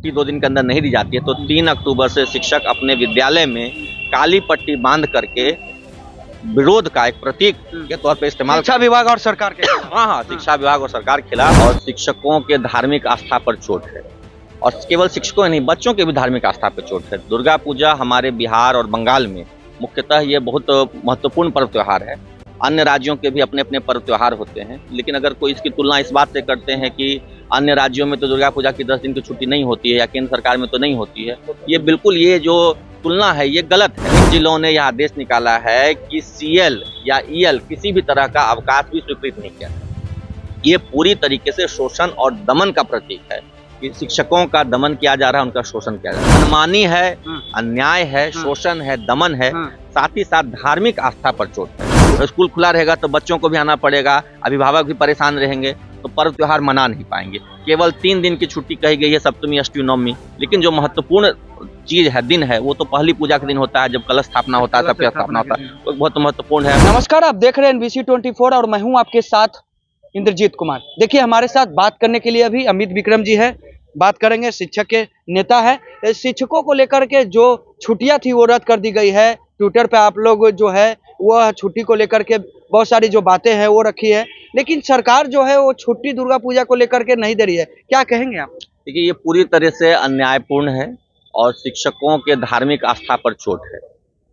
छुट्टी 2 दिन के अंदर नहीं दी जाती है तो 3 अक्टूबर से शिक्षक अपने विद्यालय में काली पट्टी बांध करके विरोध का एक प्रतीक के तौर पे इस्तेमाल शिक्षा विभाग और सरकार के खिलाफ। हाँ, शिक्षा विभाग और सरकार के खिलाफ। और शिक्षकों के धार्मिक आस्था पर चोट है और केवल शिक्षकों नहीं, बच्चों के भी धार्मिक आस्था पर चोट है। दुर्गा पूजा हमारे बिहार और बंगाल में मुख्यतः ये बहुत महत्वपूर्ण पर्व त्योहार है। अन्य राज्यों के भी अपने अपने पर्व त्योहार होते हैं, लेकिन अगर कोई इसकी तुलना इस बात से करते हैं कि अन्य राज्यों में तो दुर्गा पूजा की 10 दिन की छुट्टी नहीं होती है या केंद्र सरकार में तो नहीं होती है, ये बिल्कुल ये जो तुलना है ये गलत है। इन जिलों ने यह आदेश निकाला है कि सीएल या ईएल किसी भी तरह का अवकाश भी स्वीकृत नहीं किया। ये पूरी तरीके से शोषण और दमन का प्रतीक है कि शिक्षकों का दमन किया जा रहा है, उनका शोषण किया जा रहा है। मनमानी है, अन्याय है, शोषण है, दमन है, साथ ही साथ धार्मिक आस्था पर चोट है। स्कूल खुला रहेगा तो बच्चों को भी आना पड़ेगा, अभिभावक भी परेशान रहेंगे तो पर्व त्योहार मना नहीं पाएंगे। केवल 3 दिन की छुट्टी कही गई है, सप्तमी अष्टमी नवमी, लेकिन जो महत्वपूर्ण चीज है, दिन है, वो तो पहली पूजा के दिन होता है जब कलश स्थापना होता है, सबकी स्थापना होता है, वो बहुत महत्वपूर्ण है। नमस्कार, आप देख रहे हैं NBC 24 और मैं हूं आपके साथ इंद्रजीत कुमार। देखिए, हमारे साथ बात करने के लिए अभी अमित विक्रम जी है। बात करेंगे, शिक्षक के नेता है। शिक्षकों को लेकर के जो छुट्टियां थी वो रद्द कर दी गई है। ट्विटर पे आप लोग जो है वह छुट्टी को लेकर के बहुत सारी जो बातें हैं वो रखी है, लेकिन सरकार जो है वो छुट्टी दुर्गा पूजा को लेकर के नहीं दे रही है। क्या कहेंगे आप? देखिए, ये पूरी तरह से अन्यायपूर्ण है और शिक्षकों के धार्मिक आस्था पर चोट है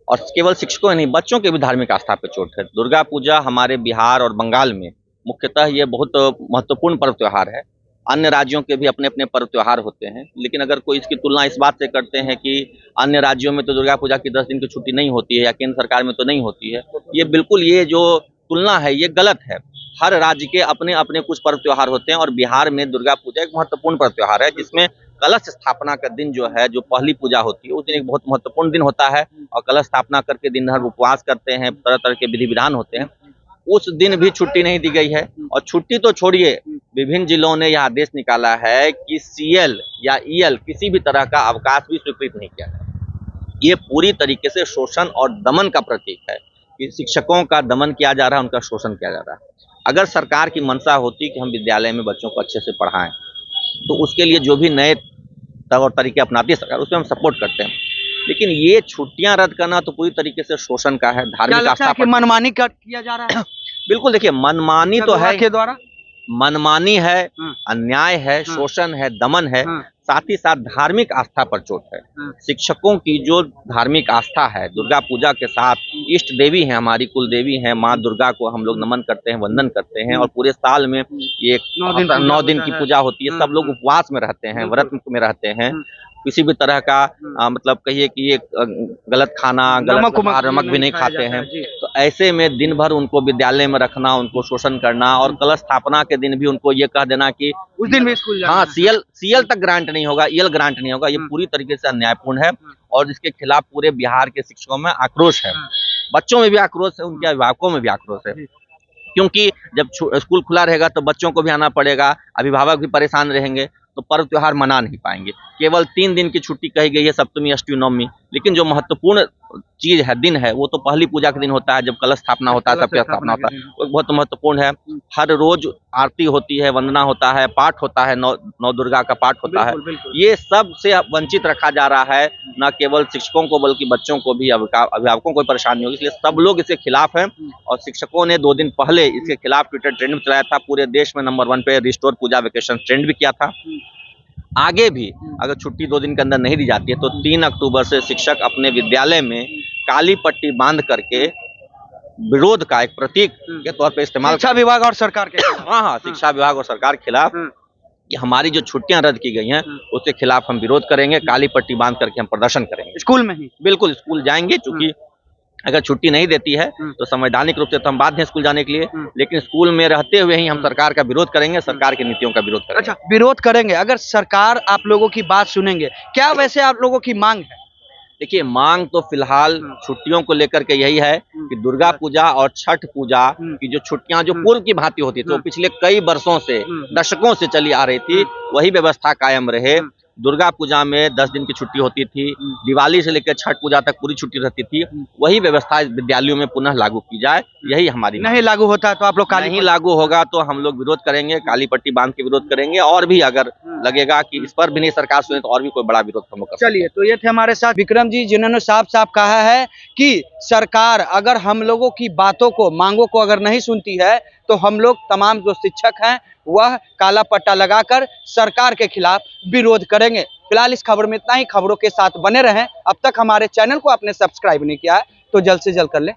और केवल शिक्षकों नहीं, बच्चों के भी धार्मिक आस्था पर चोट है। दुर्गा पूजा हमारे बिहार और बंगाल में मुख्यतः ये बहुत महत्वपूर्ण पर्व त्योहार है। अन्य राज्यों के भी अपने अपने पर्व त्योहार होते हैं, लेकिन अगर कोई इसकी तुलना इस बात से करते हैं कि अन्य राज्यों में तो दुर्गा पूजा की 10 दिन की छुट्टी नहीं होती है या केंद्र सरकार में तो नहीं होती है, ये बिल्कुल ये जो तुलना है ये गलत है। हर राज्य के अपने अपने कुछ पर्व त्योहार होते हैं और बिहार में दुर्गा पूजा एक महत्वपूर्ण पर्व त्योहार है जिसमें कलश स्थापना का दिन जो है, जो पहली पूजा होती है, उस दिन एक बहुत महत्वपूर्ण दिन होता है और कलश स्थापना करके दिन भर उपवास करते हैं, तरह तरह के विधि विधान होते हैं। उस दिन भी छुट्टी नहीं दी गई है और छुट्टी तो छोड़िए, विभिन्न जिलों ने यह आदेश निकाला है कि सीएल या ईएल किसी भी तरह का अवकाश भी स्वीकृत नहीं किया है। ये पूरी तरीके से शोषण और दमन का प्रतीक है कि शिक्षकों का दमन किया जा रहा है, उनका शोषण किया जा रहा है। अगर सरकार की मंशा होती कि हम विद्यालय में बच्चों को अच्छे से पढ़ाएं तो उसके लिए जो भी नए तौर तरीके अपनाती है सरकार, उसमें हम सपोर्ट करते हैं, लेकिन ये छुट्टियां रद्द करना तो पूरी तरीके से शोषण का है, धार्मिक आस्था पर मनमानी किया जा रहा है। बिल्कुल, देखिए, मनमानी तो है के द्वारा, मनमानी है, अन्याय है, शोषण है, दमन है, साथ ही साथ धार्मिक आस्था पर चोट है। शिक्षकों की जो धार्मिक आस्था है, दुर्गा पूजा के साथ इष्ट देवी है, हमारी कुल देवी है, माँ दुर्गा को हम लोग नमन करते हैं, वंदन करते हैं और पूरे साल में ये 9 दिन की पूजा होती है। सब लोग उपवास में रहते हैं, व्रत में रहते हैं, किसी भी तरह का मतलब कहिए कि ये गलत खाना, गलत नमक भी नहीं खाते हैं। तो ऐसे में दिन भर उनको विद्यालय में रखना, उनको शोषण करना और कलश स्थापना के दिन भी उनको ये कह देना कि उस दिन भी स्कूल जाना, हाँ, सीएल तक ग्रांट नहीं होगा, ईएल ग्रांट नहीं होगा, ये पूरी तरीके से अन्यायपूर्ण है और इसके खिलाफ पूरे बिहार के शिक्षकों में आक्रोश है। बच्चों में भी आक्रोश है, उनके अभिभावकों में भी आक्रोश है, क्योंकि जब स्कूल खुला रहेगा तो बच्चों को भी आना पड़ेगा, अभिभावक भी परेशान रहेंगे तो पर्व त्योहार मना नहीं पाएंगे। केवल 3 दिन की छुट्टी कही गई है, सप्तमी अष्टमी नवमी, लेकिन जो महत्वपूर्ण चीज है, दिन है, वो तो पहली पूजा के दिन होता है जब कलश स्थापना होता है, सबकी स्थापना होता है, वो बहुत महत्वपूर्ण है। हर रोज आरती होती है, वंदना होता है, पाठ होता है, नौ दुर्गा का पाठ होता है। ये सब से वंचित रखा जा रहा है, न केवल शिक्षकों को बल्कि बच्चों को भी, अभिभावकों को परेशानी होगी, इसलिए सब लोग इसके खिलाफ हैं। और शिक्षकों ने 2 दिन पहले इसके खिलाफ ट्विटर ट्रेंड में चलाया था, पूरे देश में नंबर 1 पे रिस्टोर पूजा वेकेशन ट्रेंड भी किया था। आगे भी अगर छुट्टी 2 दिन के अंदर नहीं दी जाती है तो 3 अक्टूबर से शिक्षक अपने विद्यालय में काली पट्टी बांध करके विरोध का एक प्रतीक के तौर पे इस्तेमाल, शिक्षा विभाग और सरकार के खिलाफ। हाँ, शिक्षा विभाग और सरकार के खिलाफ कि हमारी जो छुट्टियां रद्द की गई हैं उसके खिलाफ हम विरोध करेंगे, काली पट्टी बांध करके हम प्रदर्शन करेंगे। स्कूल में ही? बिल्कुल, स्कूल जाएंगे, चूंकि अगर छुट्टी नहीं देती है तो संवैधानिक रूप से तो हम बाध्य हैं स्कूल जाने के लिए, लेकिन स्कूल में रहते हुए ही हम सरकार का विरोध करेंगे, सरकार की नीतियों का विरोध करेंगे। अच्छा, विरोध करेंगे। अगर सरकार आप लोगों की बात सुनेंगे, क्या वैसे आप लोगों की मांग है? देखिए, मांग तो फिलहाल छुट्टियों को लेकर के यही है कि दुर्गा पूजा और छठ पूजा की जो छुट्टियां जो पूर्व की भांति होती थी, तो पिछले कई वर्षों से, दशकों से चली आ रही थी, वही व्यवस्था कायम रहे दुर्गा पूजा में 10 दिन की छुट्टी होती थी, दिवाली से लेकर छठ पूजा तक पूरी छुट्टी रहती थी, वही व्यवस्था विद्यालयों में पुनः लागू की जाए, यही हमारी नहीं लागू होता तो आप लोग नहीं लागू होगा तो हम लोग विरोध करेंगे, काली पट्टी बांध के विरोध करेंगे, और भी अगर लगेगा कि इस पर भी नहीं सरकार सुने तो और भी कोई बड़ा विरोध हम लोग कर सकते हैं। चलिए, तो ये थे हमारे साथ विक्रम जी, जिन्होंने साफ साफ कहा है कि सरकार अगर हम लोगों की बातों को, मांगों को अगर नहीं सुनती है तो हम लोग तमाम जो शिक्षक हैं वह काला पट्टा लगाकर सरकार के खिलाफ विरोध करेंगे। फिलहाल इस खबर में इतना ही। खबरों के साथ बने रहें। अब तक हमारे चैनल को आपने सब्सक्राइब नहीं किया है तो जल्द से जल्द कर ले।